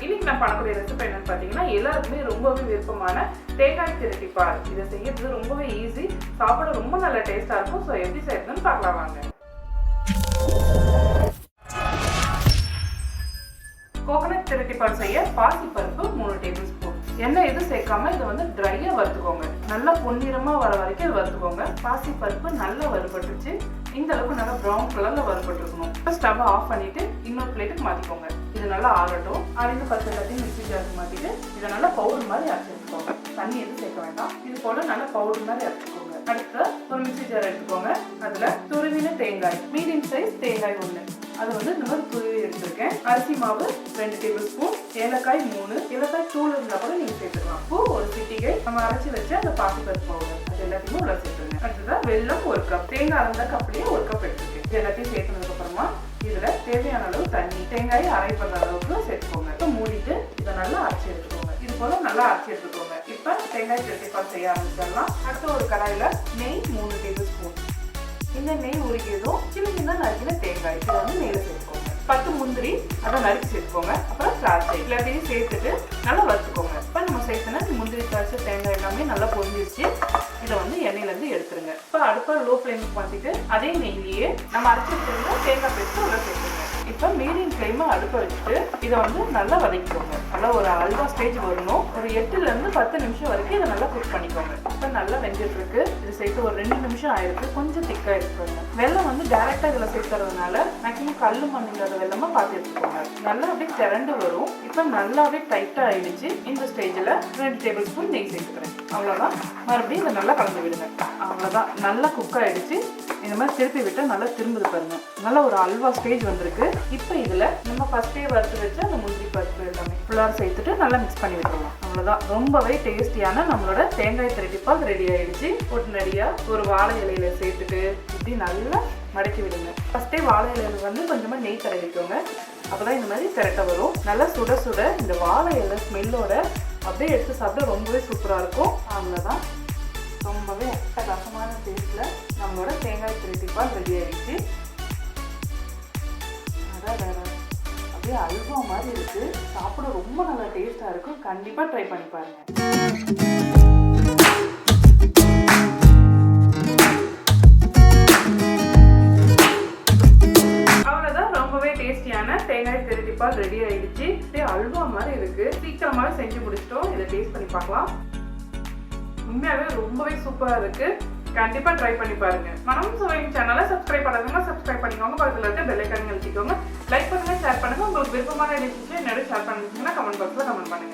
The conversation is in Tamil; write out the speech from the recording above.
இன்னைக்கு நான் பண்ணக்கூடிய ரெசிபி என்னன்னு பார்த்தீங்கன்னா எல்லாருக்குமே ரொம்பவே விருப்பமான தேங்காய் திரட்டி பால். இதை செய்யறது ரொம்பவே ஈஸி, சாப்பிட ரொம்ப நல்ல டேஸ்டா இருக்கும். ஸோ எப்படி செய்யறதுன்னு பார்க்கலாம் வாங்க. கோகனட் திரட்டி பால் செய்ய பாசி பருப்பு 3 டேபிள் ஸ்பூன். எண்ணெய் எதுவும் சேர்க்காம இதை வந்து ட்ரையா வறுத்துக்கோங்க. நல்லா பொன்னிறமா வர வரைக்கும் இதை வறுத்துக்கோங்க. பாசி பருப்பு நல்லா வறுபட்டுச்சு. இந்த அளவுக்கு நல்லா ப்ரௌன் கலர்ல வறுபட்டுருக்கணும். ஸ்டவ் ஆஃப் பண்ணிட்டு இன்னொரு பிளேட்டுக்கு மாத்திக்கோங்க. இது நல்லா ஆறட்டும். ஆறிந்து 10 எல்லாத்தையும் மிக்ஸி ஜாருக்கு மாத்திட்டு இதை நல்லா பவுடர் மாதிரி அரைச்சிருக்கோங்க. தண்ணி எதுவும் சேர்க்க வேண்டாம். இது போல நல்லா பவுடர் மாதிரி அரைச்சிக்கோங்க. அடுத்து ஒரு மிக்ஸி ஜார் எடுத்துக்கோங்க. அதுல துருவின தேங்காய், மீடியம் சைஸ் தேங்காய் 1, அது வந்து இந்த மாதிரி துருவி எடுத்திருக்கேன். அரிசி மாவு 2 டேபிள் ஸ்பூன், ஏலக்காய் 3, ஏலக்காய் தூள் இருந்தா கூட நீங்க சேர்த்துக்கலாம். பூ ஒரு சிட்டிகை, நம்ம அரைச்சி வச்ச அந்த பாசிப்பருப்பு பவுடர், அது எல்லாத்தையும் உள்ள சேர்த்துருங்க. அடுத்ததான் வெல்லம் 1 கப், தேங்காய் அரைந்த கப்லயே 1 கப் எடுத்துருக்கேன். இது எல்லாத்தையும் சேர்த்ததுக்கு அப்புறமா இதுல தேவையான அளவு தண்ணி, தேங்காய் அரைப்படுற அளவுக்கு சேர்த்துக்கோங்க. இப்போ மூடிட்டு இதை நல்லா அரைச்சி எடுத்துக்கோங்க. இது போல நல்லா அரைச்சி எடுத்துக்கோங்க. இப்போ தேங்காய் திரட்டி பால் செய்ய ஆரம்பிச்சிடலாம். அடுத்து ஒரு கடாயில நெய் 3 டேபிள் ஸ்பூன். இந்த நெய் உருகியதும் சின்ன சின்ன நறுக்கின தேங்காய் இதை வந்து நெய்ல சேர்த்துக்கோங்க. 10 முந்திரி அதை நறுக்கி சேர்த்துக்கோங்க. அப்புறம் திராட்சை எல்லாத்தையும் சேர்த்துட்டு நல்லா வறுத்துக்கோங்க. இப்போ நம்ம சேர்த்துனா முந்திரி, திராட்சை, தேங்காய் எல்லாமே நல்லா பொரிஞ்சிருச்சு. இதை வந்து எண்ணெயில இருந்து எடுத்துருங்க. இப்போ அடுப்பை லோ ஃப்ளேமுக்கு மாத்திட்டு அதே நெய்லியே நம்ம அரைச்சி வச்சிருந்த தேங்காய் பேஸ்ட் உள்ள சேர்த்துருங்க. இப்போ மீடியம் ஃப்ளேமை அடுப்பை வச்சுட்டு இதை வந்து நல்லா வதக்கிக்கோங்க. நல்லா ஒரு அல்வா ஸ்டேஜ் வரணும். ஒரு 8ல இருந்து 10 நிமிஷம் வரைக்கும் இதை நல்லா குக் பண்ணிக்கோங்க. இப்போ நல்லா வெந்துட்டு இருக்கு. இது சேர்த்து ஒரு 2 நிமிஷம் ஆயிருக்கு. கொஞ்சம் திக்கா இருக்குங்க. வெல்லம் வந்து டைரக்டா இதுல சேர்க்கறதுனால மேக்ஸிமம் கல்லு மண் இல்லாத வெல்லமா பார்த்து எடுத்துக்கோங்க. நல்லா அப்படியே திரண்டு வரும். இப்போ நல்லாவே டைட்டா ஆயிடுச்சு. இந்த ஸ்டேஜ்ல 2 டேபிள் ஸ்பூன் நெய் சேர்த்துக்கிறேன். அவ்வளவுதான். மறுபடியும் இதை நல்லா கலந்து விடுங்க. அவ்வளவுதான், நல்லா குக் ஆயிடுச்சு. இந்த மாதிரி திருப்பி விட்டு நல்லா திரும்புது பாருங்க. நல்ல ஒரு அல்வா ஸ்டேஜ் வந்திருக்கு. இப்போ இதுல நம்ம ஃபர்ஸ்டே வறுத்து வச்சு அந்த முந்திரி பருப்பு எல்லாமே ஃபுல்லா சேர்த்துட்டு நல்லா மிக்ஸ் பண்ணி விட்டுருவோம். அவ்வளவுதான், ரொம்பவே டேஸ்டியான நம்மளோட தேங்காய் திரட்டி பால் ரெடி ஆயிடுச்சு. உடனடியா ஒரு வாழை இலையில சேர்த்துட்டு இப்படி நல்லா மடக்கி விடுங்க. ஃபர்ஸ்டே வாழை இலையில வந்து கொஞ்சமா நெய் தடவிக்கோங்க. அப்பதான் இந்த மாதிரி திரட்ட வரும். நல்லா சுட சுட இந்த வாழை இலை ஸ்மெல்லோட அப்படியே எடுத்து சாப்பிட ரொம்பவே சூப்பரா இருக்கும். அவ்வளவுதான், ரொம்பவே அட்டகாசமான டேஸ்ட்ல நம்மளோட தேங்காய் திரட்டி பால் ரெடி ஆயிடுச்சு. அதான் அப்படியே அல்வா மாதிரி இருக்கு. சாப்பிட ரொம்ப நல்லா டேஸ்டா இருக்கும். கண்டிப்பா ட்ரை பண்ணி பாருங்க. தேங்காய் திரட்டி பால் ரெடி ஆயிடுச்சு. அல்வா மாதிரி இருக்கு. சீக்கிரமாவே செஞ்சு முடிச்சிட்டோம். இதை டேஸ்ட் பண்ணி பார்க்கலாம். உண்மையாவே ரொம்பவே சூப்பரா இருக்கு. கண்டிப்பா ட்ரை பண்ணி பாருங்க. மனம் சுவையும் சேனலை சப்ஸ்கிரைப் பண்ணாதவங்க சப்ஸ்கிரைப் பண்ணிக்கோங்க. பக்கத்துல இருக்க பெல் ஐகானை அழுத்திக்கோங்க. லைக் பண்ணுங்க, ஷேர் பண்ணுங்க. உங்களுக்கு விருப்பமான ரெசிபி என்னோட ஷேர் பண்ணிட்டீங்கன்னா கமெண்ட் பாக்ஸ்ல கமெண்ட் பண்ணுங்க.